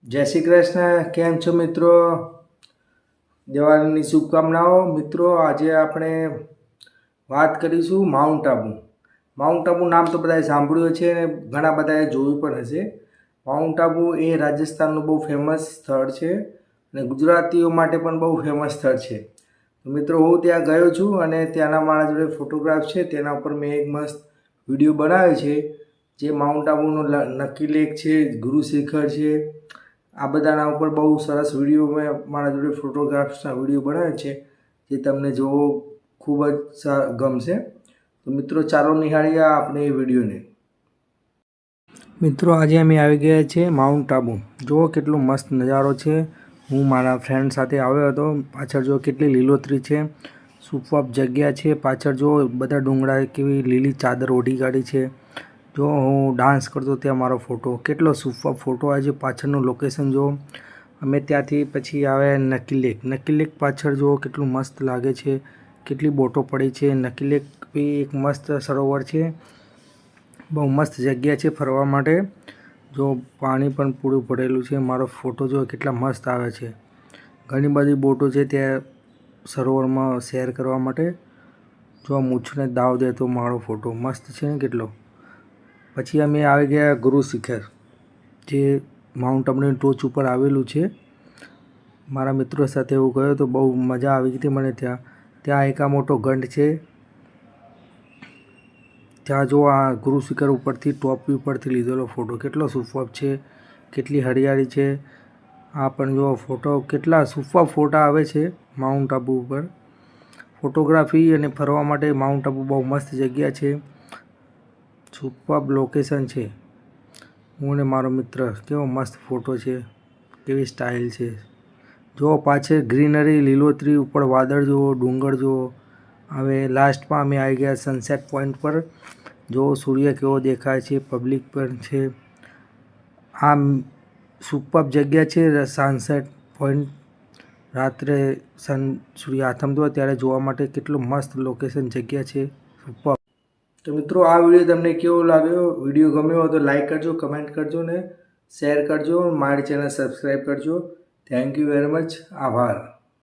જય શ્રી કૃષ્ણ. કેમ છો મિત્રો? દિવાળીની શુભકામનાઓ. મિત્રો, આજે આપણે વાત કરીશું માઉન્ટ આબુ. માઉન્ટ આબુ નામ તો બધાએ સાંભળ્યું છે અને ઘણા બધાએ જોયું પણ હશે. માઉન્ટ આબુ એ રાજસ્થાનનું બહુ ફેમસ સ્થળ છે અને ગુજરાતીઓ માટે પણ બહુ ફેમસ સ્થળ છે. મિત્રો, હું ત્યાં ગયો છું અને ત્યાંના મારા જોડે ફોટોગ્રાફ છે. તેના ઉપર મેં એક મસ્ત વિડીયો બનાવ્યો છે. જે માઉન્ટ આબુનો નક્કી લેક છે, ગુરુ શિખર છે, આ બધાના ઉપર બહુ સરસ વિડીયો મેં મારા જોડે ફોટોગ્રાફ્સના વિડીયો બનાવ્યા છે, જે તમને જોવો ખૂબ જ ગમશે. તો મિત્રો, ચાલો નિહાળીએ આપણે એ વિડીયોને. મિત્રો, આજે અમે આવી ગયા છીએ માઉન્ટ આબુ. જુઓ કેટલો મસ્ત નજારો છે. હું મારા ફ્રેન્ડ સાથે આવ્યો હતો. પાછળ જો કેટલી લીલોતરી છે, સુપર જગ્યા છે. પાછળ જો બધા ડુંગરા કેવી લીલી ચાદર ઓઢી કાઢી છે. જો હું ડાન્સ કરતો ત્યાં મારો ફોટો, કેટલો સુપર ફોટો આવે છે. પાછળનું લોકેશન જો. અમે ત્યાંથી પછી આવ્યા નકી લેક. નકી લેક પાછળ જો કેટલું મસ્ત લાગે છે, કેટલી બોટો પડી છે. નકી લેક બી એક મસ્ત સરોવર છે, બહુ મસ્ત જગ્યા છે ફરવા માટે. જો પાણી પણ પૂરું ભરેલું છે. મારો ફોટો જો કેટલા મસ્ત આવે છે. ઘણી બધી બોટો છે ત્યાં સરોવરમાં શેર કરવા માટે. જો મૂછને દાવ દે તો મારો ફોટો મસ્ત છે ને કેટલો. પછી અમે આવી ગયા ગુરુ શિખર, જે માઉન્ટ આબુની ટોચ ઉપર આવેલું છે. મારા મિત્રો સાથે હું ગયો તો બહુ મજા આવી હતી મને ત્યાં. ત્યાં એક આ મોટો ગંઢ છે. ત્યાં જો આ ગુરુ શિખર ઉપરથી ટોપ ઉપરથી લીધેલો ફોટો કેટલો સુપર છે, કેટલી હરિયાળી છે. આ પણ જો ફોટો, કેટલા સુપર ફોટા આવે છે માઉન્ટ આબુ ઉપર. ફોટોગ્રાફી અને ફરવા માટે માઉન્ટ આબુ બહુ મસ્ત જગ્યા છે. સુપર લોકેશન છે. હું ને મારો મિત્ર, કેવો મસ્ત ફોટો છે, કેવી સ્ટાઇલ છે. જો પાછળ ગ્રીનરી, લીલોતરી, ઉપર વાદળ જુઓ, ડુંગર જુઓ. હવે લાસ્ટમાં અમે આવી ગયા સનસેટ પોઈન્ટ પર. જો સૂર્ય કેવો દેખાય છે, પબ્લિક પણ છે. આ સુપર જગ્યા છે સનસેટ પોઈન્ટ. રાત્રે સૂર્ય આથમતો હોય ત્યારે જોવા માટે કેટલું મસ્ત લોકેશન જગ્યા છે, સુપર. તો મિત્રો, આ વિડીયો તમને કેવો લાગ્યો? વિડીયો ગમ્યો હોય તો લાઈક કરજો, કમેન્ટ કરજો ને શેર કરજો. મારી ચેનલ સબસ્ક્રાઈબ કરજો. Thank you very much. આભાર.